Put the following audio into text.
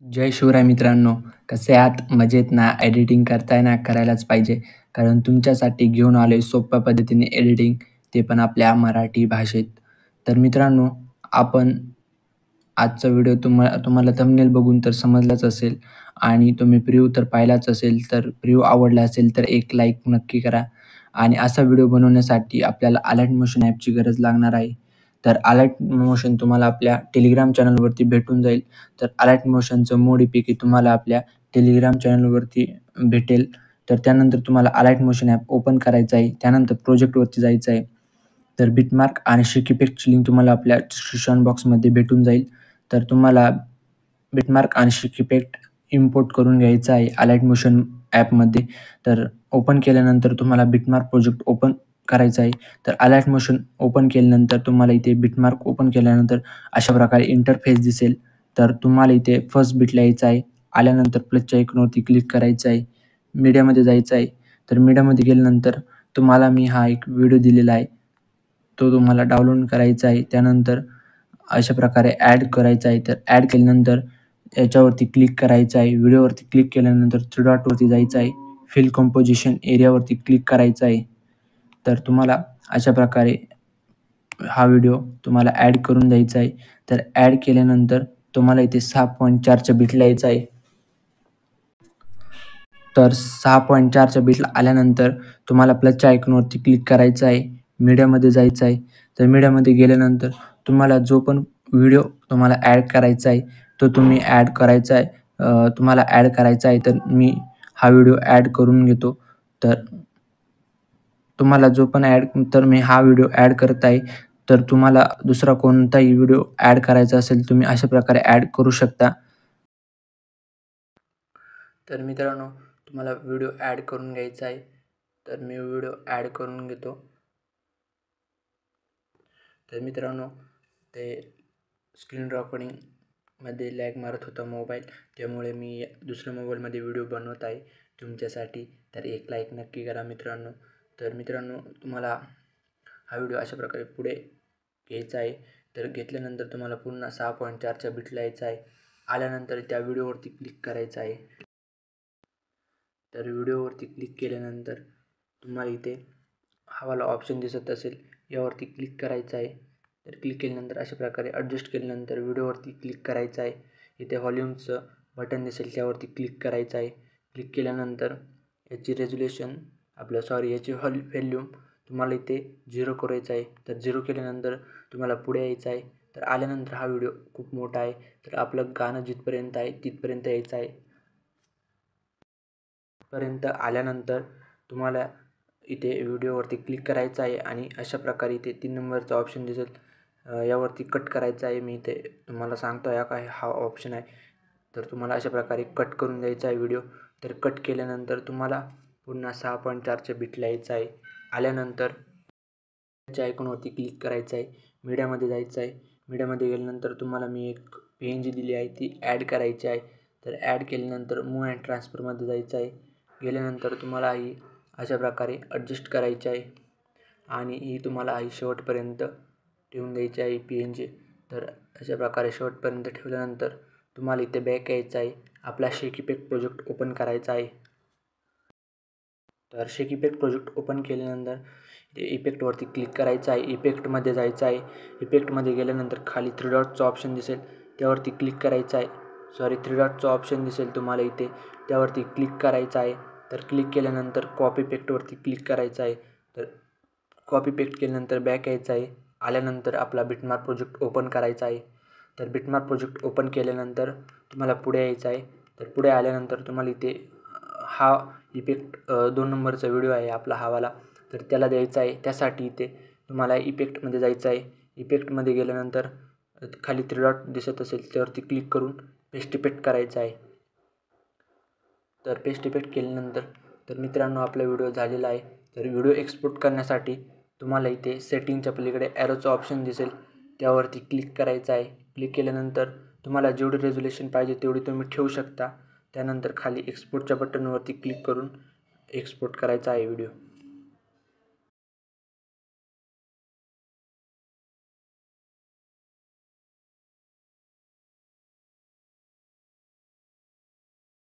जय शिवराय मित्रांनो. कसे आहात? मजेत ना? एडिटिंग करताय ना? करायलाच पाहिजे. कारण तुमच्यासाठी घेऊन आलोय सोप्या पद्धतीने एडिटिंग, ते पण आपल्या मराठी भाषेत. तर मित्रांनो, आपण आजचा व्हिडिओ तुम्हाला थंबनेल बघून तर समजलाच असेल आणि तुम्ही प्रिव्ह्यू तर पाहिलाच असेल. तर प्रिव्ह्यू आवडला असेल तर एक लाईक नक्की करा. आणि असा व्हिडिओ बनवण्यासाठी आपल्याला अलाईट मोशन ॲपची गरज लागणार आहे. तर अलाईट मोशन तुम्हाला आपल्या टेलिग्राम चॅनलवरती भेटून जाईल. तर अलाईट मोशनचं मोडीपैकी तुम्हाला आपल्या टेलिग्राम चॅनलवरती भेटेल. तर त्यानंतर तुम्हाला अलाईट मोशन ॲप ओपन करायचं आहे. त्यानंतर प्रोजेक्टवरती जायचं आहे. तर बिटमार्क आणि शिकीपिकची लिंक तुम्हाला आपल्या डिस्क्रिप्शन बॉक्समध्ये भेटून जाईल. तर तुम्हाला बिटमार्क आणि शिकीपेक्ट इम्पोर्ट करून घ्यायचं आहे अलाईट मोशन ॲपमध्ये. तर ओपन केल्यानंतर तुम्हाला बिटमार्क प्रोजेक्ट ओपन करायचा आहे. तर अलाईट मोशन ओपन केल्यानंतर तुम्हाला इथे बिटमार्क ओपन केल्यानंतर अशा प्रकारे इंटरफेस दिसेल. तर तुम्हाला इथे फर्स्ट बिटला यायचं आहे. आल्यानंतर प्लसच्या आयकॉनवरती क्लिक करायचं आहे. मीडियामध्ये जायचं आहे. तर मीडियामध्ये गेल्यानंतर तुम्हाला मी हा एक व्हिडिओ दिलेला आहे. तो तुम्हाला डाउनलोड करायचा आहे. त्यानंतर अशा प्रकारे ॲड करायचा आहे. तर ॲड केल्यानंतर याच्यावरती क्लिक करायचं आहे. व्हिडिओवरती क्लिक केल्यानंतर थ्री डॉटवरती जायचं आहे. फिल कंपोजिशन एरियावरती क्लिक करायचं आहे. तर तुम्हाला अशा प्रकारे हा व्हिडिओ तुम्हाला ॲड करून द्यायचा आहे. तर ॲड केल्यानंतर तुम्हाला इथे 6.4च्या बिटला यायचं आहे. तर 6.4च्या बिटला आल्यानंतर तुम्हाला प्लसच्या आयकॉनवरती क्लिक करायचं आहे. मीडियामध्ये जायचं आहे. तर मीडियामध्ये गेल्यानंतर तुम्हाला जो पण व्हिडिओ तुम्हाला ॲड करायचा आहे, तो तुम्ही ॲड करायचा आहे. तुम्हाला ॲड करायचा आहे. तर मी हा व्हिडिओ ॲड करून घेतो. तर तुम्हाला जो पण मी हा व्हिडिओ ॲड करत आहे. तर तुम्हाला दुसरा कोणताही व्हिडिओ ॲड करायचा असेल, तुम्ही अशा प्रकारे ॲड करू शकता. तर मित्रांनो, तुम्हाला व्हिडिओ ॲड करून घ्यायचा आहे. तर मी व्हिडिओ ॲड करून घेतो. तर मित्रांनो, ते स्क्रीन रेकॉर्डिंगमध्ये लॅग मारत होता मोबाईल, त्यामुळे मी दुसऱ्या मोबाईलमध्ये व्हिडिओ बनवत आहे तुमच्यासाठी. तर एक लाईक नक्की करा मित्रांनो. तर मित्रांनो, तुम्हाला हा व्हिडिओ अशा प्रकारे पुढे घ्यायचा आहे. तर घेतल्यानंतर तुम्हाला पुन्हा 6.4च्या बिटला यायचं आहे. आल्यानंतर त्या व्हिडिओवरती क्लिक करायचं आहे. तर व्हिडिओवरती क्लिक केल्यानंतर तुम्हाला इथे हा वाला ऑप्शन दिसत असेल, यावरती क्लिक करायचं आहे. तर क्लिक केल्यानंतर अशा प्रकारे ॲडजस्ट केल्यानंतर व्हिडिओवरती क्लिक करायचं आहे. इथे व्हॉल्यूमचं बटन दिसेल, त्यावरती क्लिक करायचं आहे. क्लिक केल्यानंतर याची रेझोल्यूशन याची व्हॉल्यूम तुम्हाला इथे 0 करायचं आहे. तर 0 केल्यानंतर तुम्हाला पुढे यायचं आहे. तर आल्यानंतर हा व्हिडिओ खूप मोठा आहे. तर आपलं गाणं जिथपर्यंत आहे तिथपर्यंत यायचं आहे. पर्यंत आल्यानंतर तुम्हाला इथे व्हिडिओवरती क्लिक करायचं आहे आणि अशा प्रकारे इथे 3 नंबरचा ऑप्शन दिसेल, यावरती कट करायचं आहे. मी इथे तुम्हाला सांगतो आहे काय हा ऑप्शन आहे. तर तुम्हाला अशा प्रकारे कट करून द्यायचा आहे व्हिडिओ. तर कट केल्यानंतर तुम्हाला पुन्हा 6.4च्या बिटला यायचं आहे. आल्यानंतर च्या आयकॉनवरती क्लिक करायचं आहे. मीडियामध्ये जायचं आहे. मीडियामध्ये गेल्यानंतर तुम्हाला मी एक PNG दिली आहे, ती ॲड करायची आहे. तर ॲड केल्यानंतर मूव्ह अँड ट्रान्सफरमध्ये जायचं आहे. गेल्यानंतर तुम्हाला ही अशा प्रकारे ॲडजस्ट करायची आहे आणि ही तुम्हाला ही शेवटपर्यंत ठेवून द्यायची आहे PNG. तर अशा प्रकारे शेवटपर्यंत ठेवल्यानंतर तुम्हाला इथे बॅक यायचं आहे. आपला शेक इफेक्ट प्रोजेक्ट ओपन करायचा आहे. तर शेक इफेक्ट प्रोजेक्ट ओपन केल्यानंतर इफेक्टवरती क्लिक करायचं आहे. इफेक्टमध्ये जायचं आहे. इफेक्टमध्ये गेल्यानंतर खाली थ्री डॉटचं ऑप्शन दिसेल, त्यावरती क्लिक करायचं आहे. थ्री डॉटचं ऑप्शन दिसेल तुम्हाला इथे, त्यावरती क्लिक करायचं आहे. तर क्लिक केल्यानंतर कॉपी पेक्टवरती क्लिक करायचं आहे. तर कॉपी पेस्ट केल्यानंतर बॅक यायचं आहे. आल्यानंतर आपला बिटमार्क प्रोजेक्ट ओपन करायचा आहे. तर बिटमार्क प्रोजेक्ट ओपन केल्यानंतर तुम्हाला पुढे यायचं आहे. तर पुढे आल्यानंतर तुम्हाला इथे हा इफेक्ट 2 नंबरचा व्हिडिओ आहे आपला हावाला, तर त्याला द्यायचा आहे. त्यासाठी इथे तुम्हाला इफेक्टमध्ये जायचं आहे. इफेक्टमध्ये गेल्यानंतर खाली थ्री डॉट दिसत असेल, त्यावरती क्लिक करून पेस्ट इफेक्ट करायचा आहे. तर पेस्ट इफेक्ट केल्यानंतर तर मित्रांनो, आपला व्हिडिओ झालेला आहे. तर व्हिडिओ एक्सपोर्ट करण्यासाठी तुम्हाला इथे सेटिंगच्या पलीकडे ॲरोचं ऑप्शन दिसेल, त्यावरती क्लिक करायचं आहे. क्लिक केल्यानंतर तुम्हाला जेवढी रेझोल्यूशन पाहिजे तेवढी तुम्ही ठेवू शकता. त्यानंतर खाली एक्सपोर्टच्या बटनवरती क्लिक करून एक्सपोर्ट करायचा आहे व्हिडिओ.